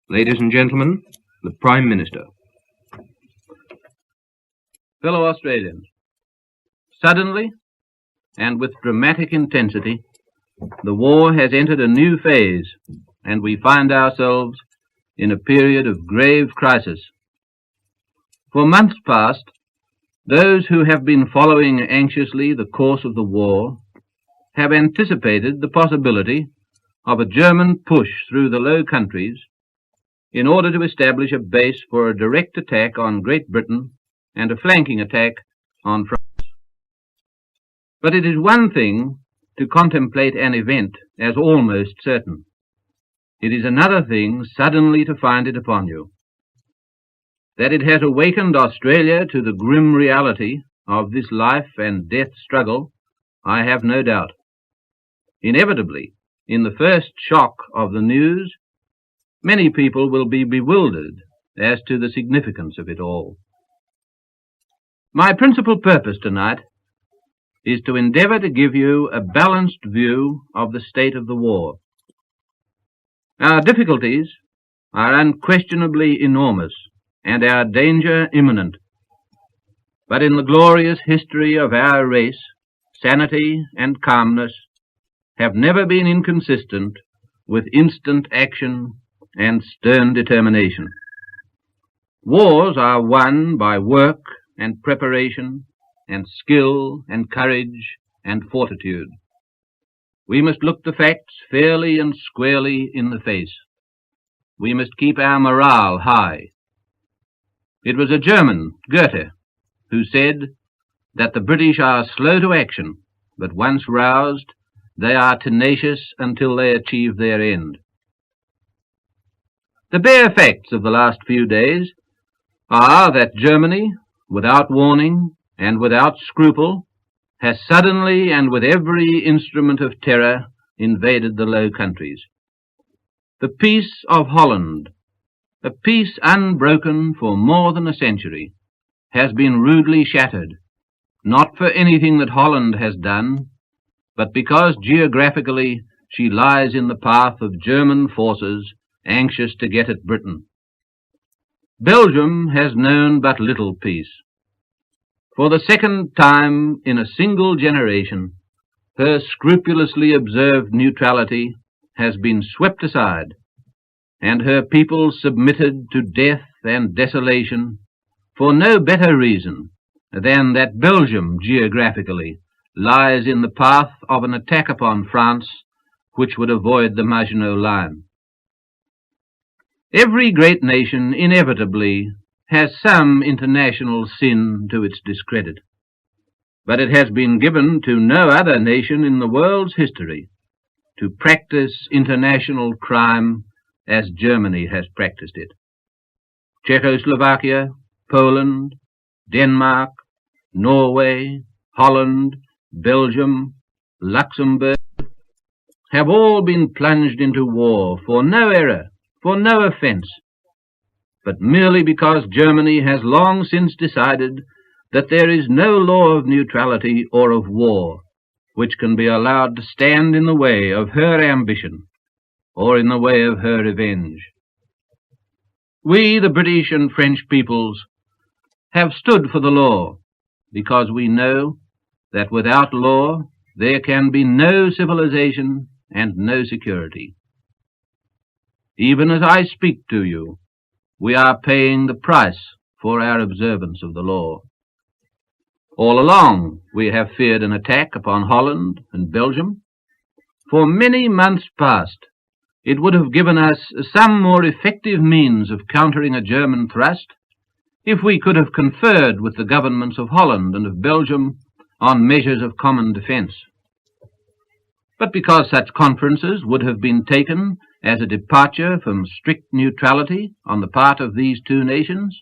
Ladies and gentlemen, the Prime Minister. Fellow Australians, suddenly and with dramatic intensity, the war has entered a new phase, and we find ourselves in a period of grave crisis. For months past, those who have been following anxiously the course of the war have anticipated the possibility of a German push through the Low Countries in order to establish a base for a direct attack on Great Britain and a flanking attack on France. But it is one thing to contemplate an event as almost certain. It is another thing suddenly to find it upon you. That it has awakened Australia to the grim reality of this life and death struggle, I have no doubt. Inevitably, in the first shock of the news, many people will be bewildered as to the significance of it all. My principal purpose tonight is to endeavour to give you a balanced view of the state of the war. Our difficulties are unquestionably enormous and our danger imminent. But in the glorious history of our race, sanity and calmness have never been inconsistent with instant action and stern determination. Wars are won by work and preparation and skill and courage and fortitude. We must look the facts fairly and squarely in the face. We must keep our morale high. It was a German, Goethe, who said that the British are slow to action, but once roused, they are tenacious until they achieve their end. The bare facts of the last few days are that Germany, without warning and without scruple, has suddenly and with every instrument of terror invaded the Low Countries. The peace of Holland, a peace unbroken for more than a century, has been rudely shattered, not for anything that Holland has done, but because geographically she lies in the path of German forces anxious to get at Britain. Belgium has known but little peace. For the second time in a single generation, her scrupulously observed neutrality has been swept aside, and her people submitted to death and desolation for no better reason than that Belgium geographically lies in the path of an attack upon France which would avoid the Maginot Line. Every great nation inevitably has some international sin to its discredit, but it has been given to no other nation in the world's history to practice international crime as Germany has practiced it. Czechoslovakia, Poland, Denmark, Norway, Holland, Belgium, Luxembourg have all been plunged into war for no error, for no offence, but merely because Germany has long since decided that there is no law of neutrality or of war which can be allowed to stand in the way of her ambition or in the way of her revenge. We, the British and French peoples, have stood for the law because we know that without law there can be no civilization and no security. Even as I speak to you, we are paying the price for our observance of the law. All along we have feared an attack upon Holland and Belgium. For many months past, it would have given us some more effective means of countering a German thrust if we could have conferred with the governments of Holland and of Belgium on measures of common defence. But because such conferences would have been taken as a departure from strict neutrality on the part of these two nations,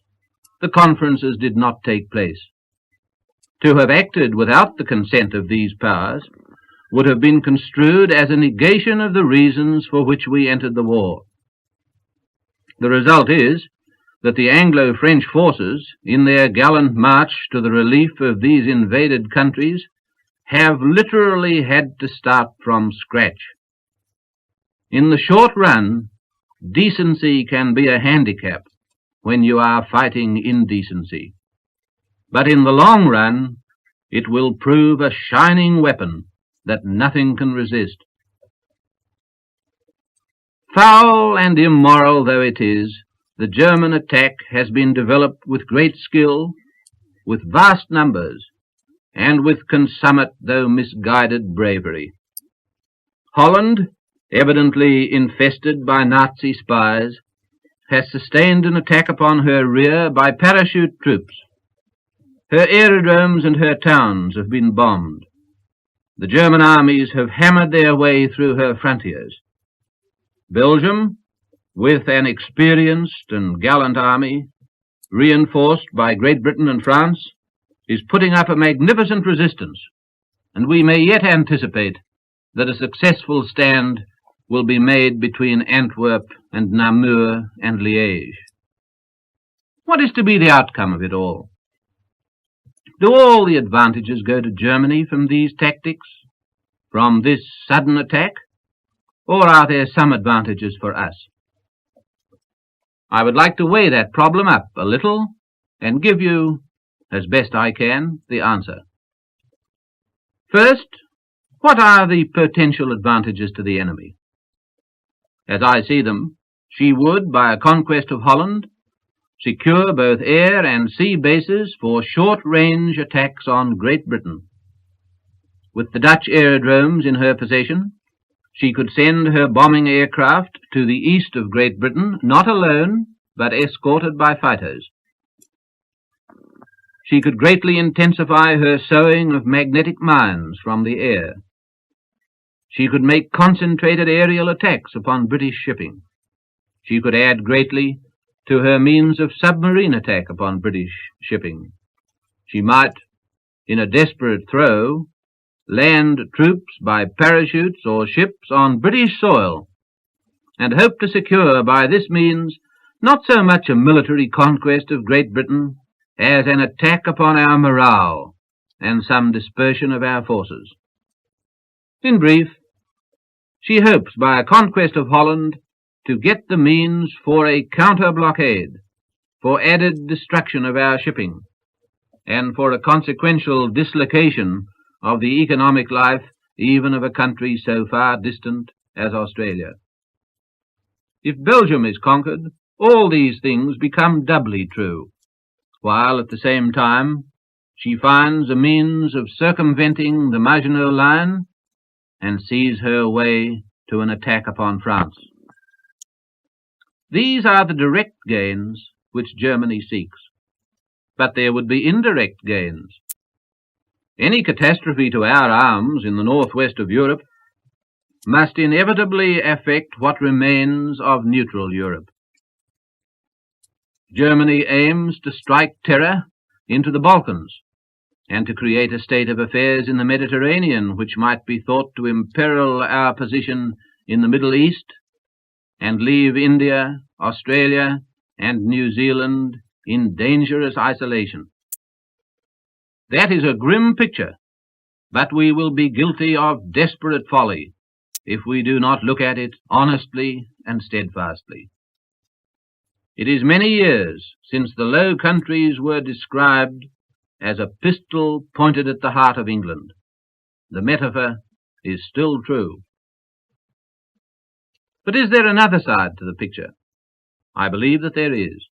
the conferences did not take place. To have acted without the consent of these powers would have been construed as a negation of the reasons for which we entered the war. The result is that the Anglo-French forces, in their gallant march to the relief of these invaded countries, have literally had to start from scratch. In the short run, Decency can be a handicap when you are fighting indecency. But in the long run, it will prove a shining weapon that nothing can resist. Foul and immoral though it is, the German attack has been developed with great skill, with vast numbers, and with consummate though misguided bravery. Holland, evidently infested by Nazi spies, has sustained an attack upon her rear by parachute troops. Her aerodromes and her towns have been bombed. The German armies have hammered their way through her frontiers. Belgium, with an experienced and gallant army, reinforced by Great Britain and France, is putting up a magnificent resistance, and we may yet anticipate that a successful stand will be made between Antwerp and Namur and Liège. What is to be the outcome of it all? Do all the advantages go to Germany from these tactics, from this sudden attack, or are there some advantages for us? I would like to weigh that problem up a little and give you, as best I can, the answer. First, what are the potential advantages to the enemy? As I see them, she would, by a conquest of Holland, secure both air and sea bases for short-range attacks on Great Britain. With the Dutch aerodromes in her possession, she could send her bombing aircraft to the east of Great Britain, not alone, but escorted by fighters. She could greatly intensify her sowing of magnetic mines from the air. She could make concentrated aerial attacks upon British shipping. She could add greatly to her means of submarine attack upon British shipping. She might, in a desperate throw, land troops by parachutes or ships on British soil, and hope to secure by this means not so much a military conquest of Great Britain as an attack upon our morale and some dispersion of our forces. In brief, she hopes by a conquest of Holland to get the means for a counter-blockade, for added destruction of our shipping, and for a consequential dislocation of the economic life even of a country so far distant as Australia. If Belgium is conquered, all these things become doubly true, while at the same time she finds a means of circumventing the Maginot Line and sees her way to an attack upon France. These are the direct gains which Germany seeks, but there would be indirect gains. Any catastrophe to our arms in the northwest of Europe must inevitably affect what remains of neutral Europe. Germany aims to strike terror into the Balkans and to create a state of affairs in the Mediterranean which might be thought to imperil our position in the Middle East and leave India, Australia, and New Zealand in dangerous isolation. That is a grim picture, but we will be guilty of desperate folly if we do not look at it honestly and steadfastly. It is many years since the Low Countries were described as a pistol pointed at the heart of England. The metaphor is still true. But is there another side to the picture? I believe that there is.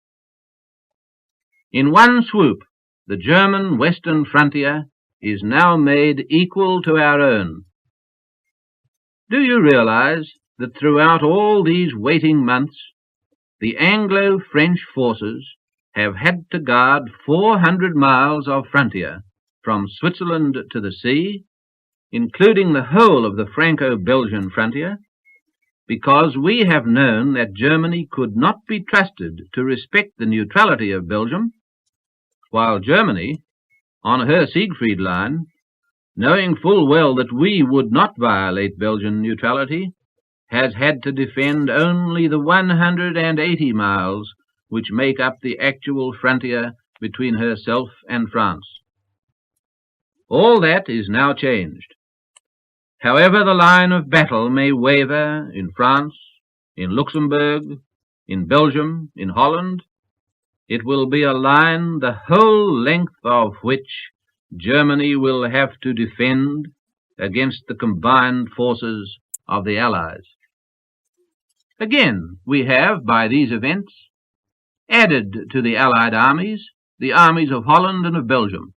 In one swoop, the German western frontier is now made equal to our own. Do you realize that throughout all these waiting months, the Anglo-French forces have had to guard 400 miles of frontier from Switzerland to the sea, including the whole of the Franco-Belgian frontier, because we have known that Germany could not be trusted to respect the neutrality of Belgium, while Germany, on her Siegfried Line, knowing full well that we would not violate Belgian neutrality, has had to defend only the 180 miles which make up the actual frontier between herself and France. All that is now changed. However the line of battle may waver in France, in Luxembourg, in Belgium, in Holland. It will be a line the whole length of which Germany will have to defend against the combined forces of the Allies. Again, we have, by these events, added to the Allied armies the armies of Holland and of Belgium.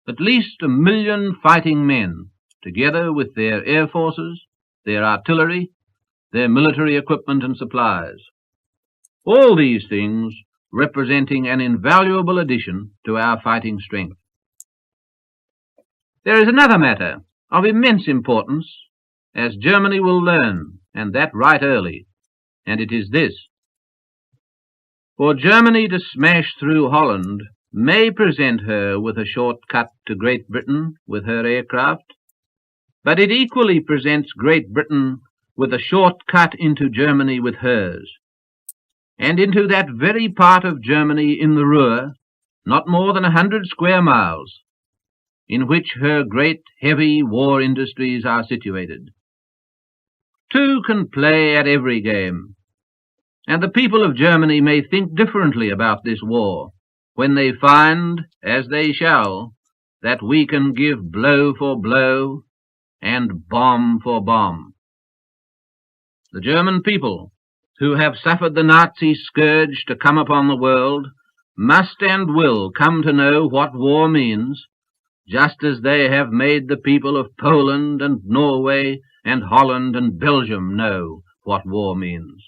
At least 1 million fighting men, together with their air forces, their artillery, their military equipment and supplies. All these things representing an invaluable addition to our fighting strength. There is another matter of immense importance, as Germany will learn, and that right early, and it is this. For Germany to smash through Holland may present her with a short cut to Great Britain with her aircraft, but it equally presents Great Britain with a short cut into Germany with hers, and into that very part of Germany in the Ruhr, not more than 100 square miles, in which her great heavy war industries are situated. Two can play at every game, and the people of Germany may think differently about this war when they find, as they shall, that we can give blow for blow and bomb for bomb. The German people, who have suffered the Nazi scourge to come upon the world, must and will come to know what war means, just as they have made the people of Poland and Norway and Holland and Belgium know what war means.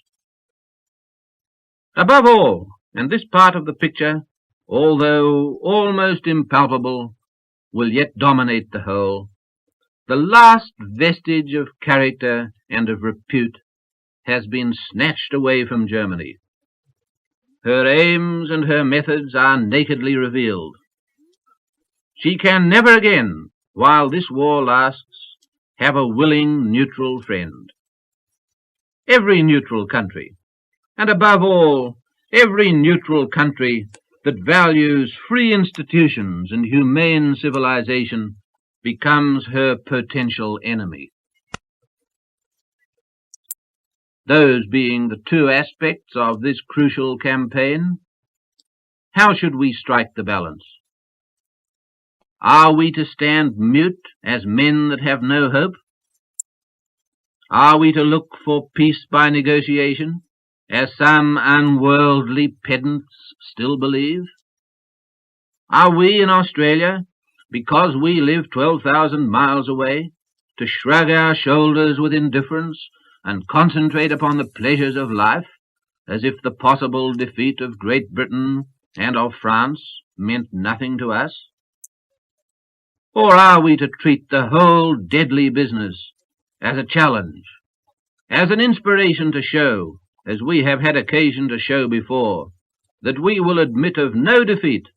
Above all, and this part of the picture, although almost impalpable, will yet dominate the whole, the last vestige of character and of repute has been snatched away from Germany. Her aims and her methods are nakedly revealed. She can never again, while this war lasts, have a willing neutral friend. Every neutral country, and above all, every neutral country that values free institutions and humane civilization, becomes her potential enemy. Those being the two aspects of this crucial campaign, how should we strike the balance? Are we to stand mute as men that have no hope? Are we to look for peace by negotiation, as some unworldly pedants still believe? Are we in Australia, because we live 12,000 miles away, to shrug our shoulders with indifference and concentrate upon the pleasures of life, as if the possible defeat of Great Britain and of France meant nothing to us? Or are we to treat the whole deadly business as a challenge, as an inspiration to show, as we have had occasion to show before, that we will admit of no defeat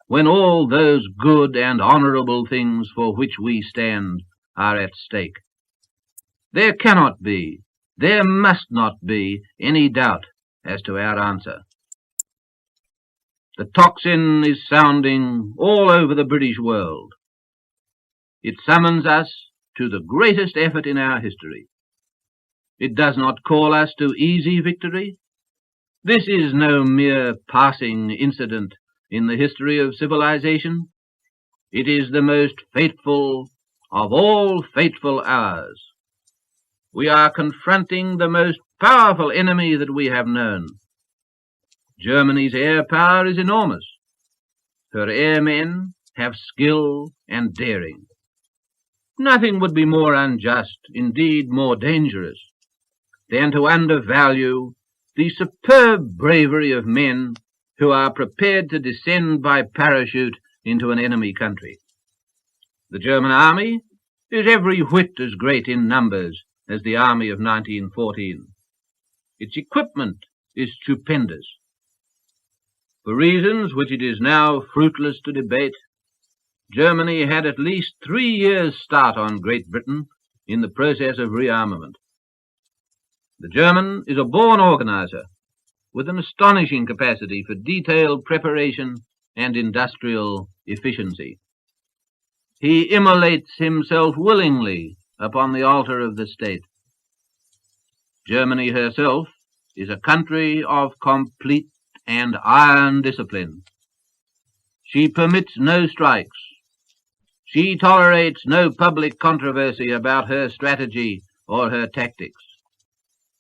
when all those good and honourable things for which we stand are at stake? There cannot be, there must not be any doubt as to our answer. The tocsin is sounding all over the British world. It summons us to the greatest effort in our history. It does not call us to easy victory. This is no mere passing incident in the history of civilization. It is the most fateful of all fateful hours. We are confronting the most powerful enemy that we have known. Germany's air power is enormous. Her airmen have skill and daring. Nothing would be more unjust, indeed more dangerous, than to undervalue the superb bravery of men who are prepared to descend by parachute into an enemy country. The German army is every whit as great in numbers as the army of 1914. Its equipment is stupendous. For reasons which it is now fruitless to debate, Germany had at least 3 years' start on Great Britain in the process of rearmament. The German is a born organizer, with an astonishing capacity for detailed preparation and industrial efficiency. He immolates himself willingly upon the altar of the state. Germany herself is a country of complete and iron discipline. She permits no strikes. She tolerates no public controversy about her strategy or her tactics.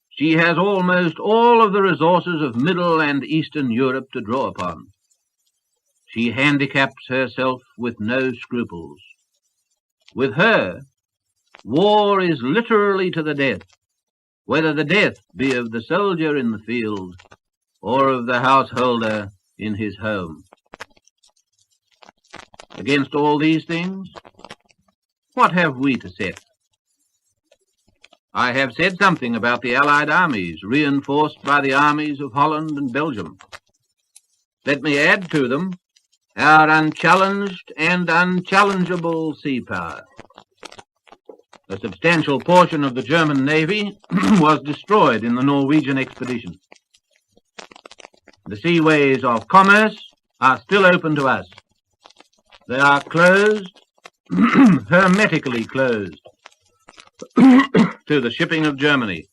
She has almost all of the resources of Middle and Eastern Europe to draw upon. She handicaps herself with no scruples. With her, war is literally to the death, whether the death be of the soldier in the field or of the householder in his home. Against all these things, what have we to set? I have said something about the Allied armies, reinforced by the armies of Holland and Belgium. Let me add to them our unchallenged and unchallengeable sea power. A substantial portion of the German navy was destroyed in the Norwegian expedition. The seaways of commerce are still open to us. They are closed, hermetically closed, to the shipping of Germany.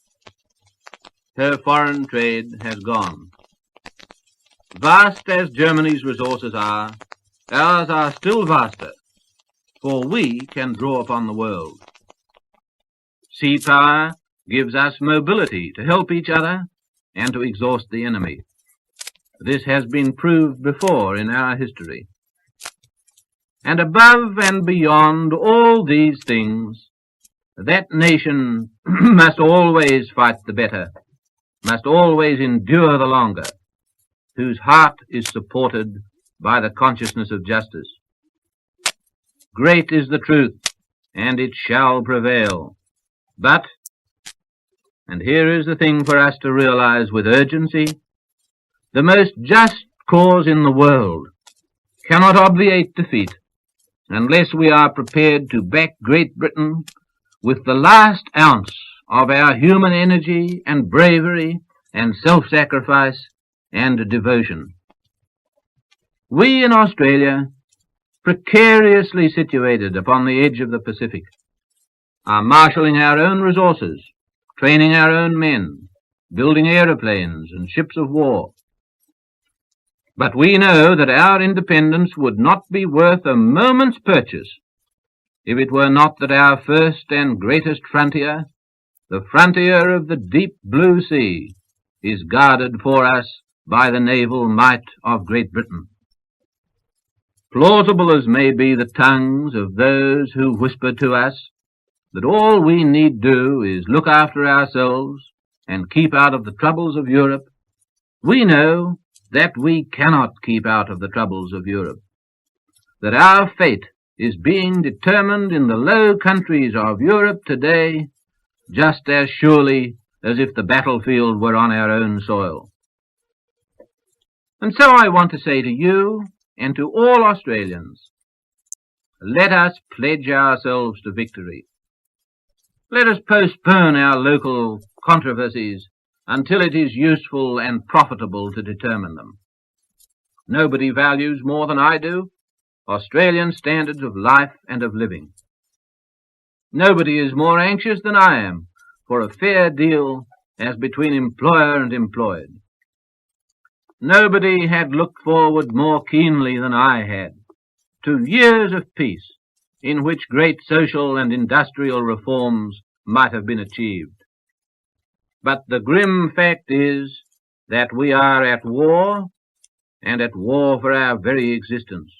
Her foreign trade has gone. Vast as Germany's resources are, ours are still vaster, for we can draw upon the world. Sea power gives us mobility to help each other and to exhaust the enemy. This has been proved before in our history. And above and beyond all these things, that nation must always fight the better, must always endure the longer, whose heart is supported by the consciousness of justice. Great is the truth, and it shall prevail. But, and here is the thing for us to realize with urgency, the most just cause in the world cannot obviate defeat unless we are prepared to back Great Britain with the last ounce of our human energy and bravery and self-sacrifice and devotion. We in Australia, precariously situated upon the edge of the Pacific, are marshalling our own resources, training our own men, building aeroplanes and ships of war. But we know that our independence would not be worth a moment's purchase if it were not that our first and greatest frontier, the frontier of the deep blue sea, is guarded for us by the naval might of Great Britain. Plausible as may be the tongues of those who whisper to us that all we need do is look after ourselves and keep out of the troubles of Europe, we know that we cannot keep out of the troubles of Europe, that our fate is being determined in the Low Countries of Europe today just as surely as if the battlefield were on our own soil. And so I want to say to you and to all Australians, let us pledge ourselves to victory. Let us postpone our local controversies until it is useful and profitable to determine them. Nobody values more than I do Australian standards of life and of living. Nobody is more anxious than I am for a fair deal as between employer and employed. Nobody had looked forward more keenly than I had to years of peace in which great social and industrial reforms might have been achieved. But the grim fact is that we are at war, and at war for our very existence.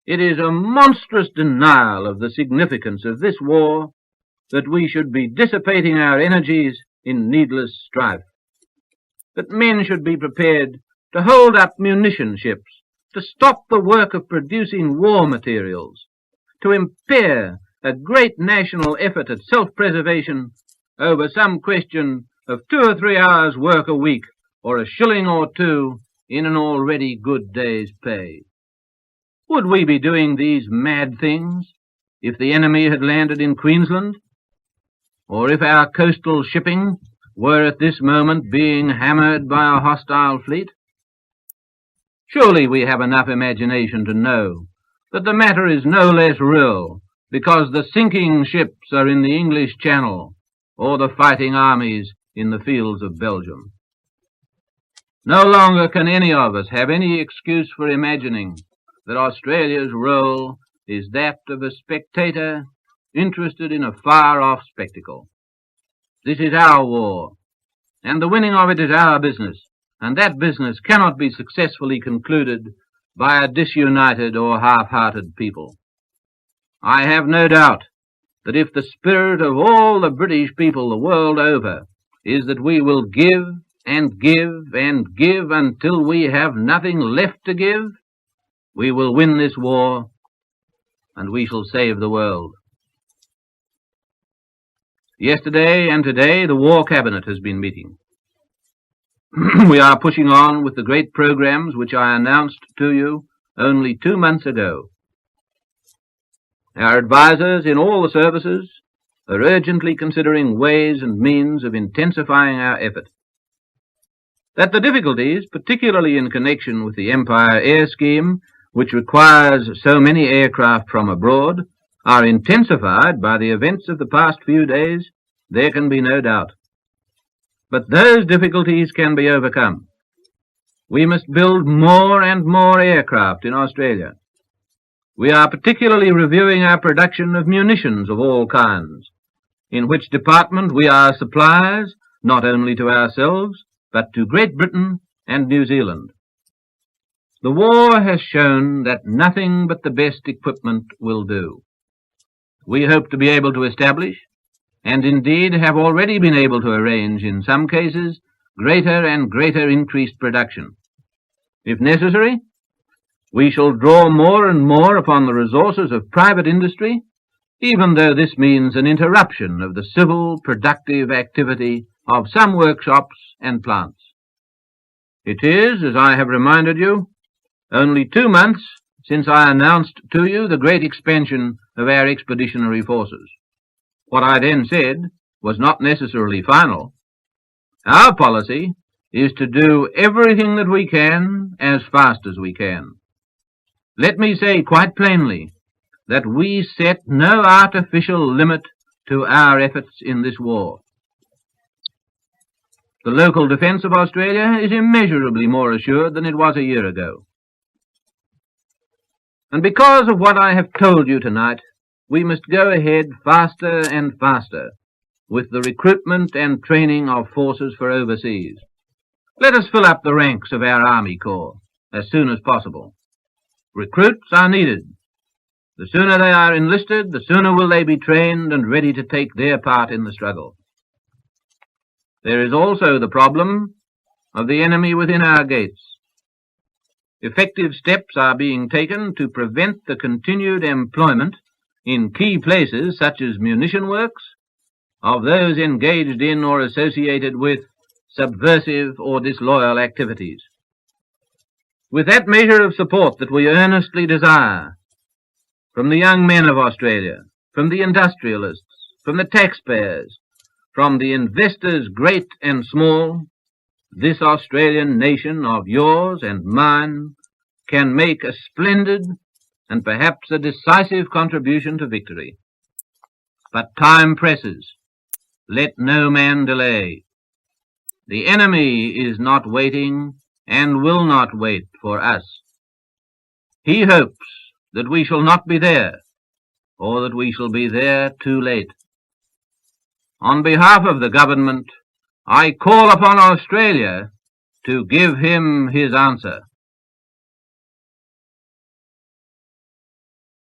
It is a monstrous denial of the significance of this war that we should be dissipating our energies in needless strife, that men should be prepared to hold up munition ships, to stop the work of producing war materials, to impair a great national effort at self-preservation over some question of 2 or 3 hours' work a week, or a shilling or two in an already good day's pay. Would we be doing these mad things if the enemy had landed in Queensland, or if our coastal shipping were at this moment being hammered by a hostile fleet? Surely we have enough imagination to know that the matter is no less real because the sinking ships are in the English Channel, or the fighting armies in the fields of Belgium. No longer can any of us have any excuse for imagining that Australia's role is that of a spectator interested in a far-off spectacle. This is our war, and the winning of it is our business, and that business cannot be successfully concluded by a disunited or half-hearted people. I have no doubt that if the spirit of all the British people the world over is that we will give and give and give until we have nothing left to give, we will win this war and we shall save the world. Yesterday and today the War Cabinet has been meeting. We are pushing on with the great programs which I announced to you only 2 months ago. Our advisers in all the services are urgently considering ways and means of intensifying our effort. That the difficulties, particularly in connection with the Empire Air Scheme, which requires so many aircraft from abroad, are intensified by the events of the past few days, there can be no doubt. But those difficulties can be overcome. We must build more and more aircraft in Australia. We are particularly reviewing our production of munitions of all kinds, in which department we are suppliers not only to ourselves, but to Great Britain and New Zealand. The war has shown that nothing but the best equipment will do. We hope to be able to establish, and indeed have already been able to arrange in some cases, greater and greater increased production. If necessary, we shall draw more and more upon the resources of private industry, even though this means an interruption of the civil, productive activity of some workshops and plants. It is, as I have reminded you, only 2 months since I announced to you the great expansion of our expeditionary forces. What I then said was not necessarily final. Our policy is to do everything that we can as fast as we can. Let me say quite plainly that we set no artificial limit to our efforts in this war. The local defence of Australia is immeasurably more assured than it was a year ago. And because of what I have told you tonight, we must go ahead faster and faster with the recruitment and training of forces for overseas. Let us fill up the ranks of our Army Corps as soon as possible. Recruits are needed. The sooner they are enlisted, the sooner will they be trained and ready to take their part in the struggle. There is also the problem of the enemy within our gates. Effective steps are being taken to prevent the continued employment in key places such as munition works of those engaged in or associated with subversive or disloyal activities. With that measure of support that we earnestly desire from the young men of Australia, from the industrialists, from the taxpayers, from the investors great and small, this Australian nation of yours and mine can make a splendid and perhaps a decisive contribution to victory. But time presses. Let no man delay. The enemy is not waiting and will not wait for us. He hopes that we shall not be there, or that we shall be there too late. On behalf of the government, I call upon Australia to give him his answer.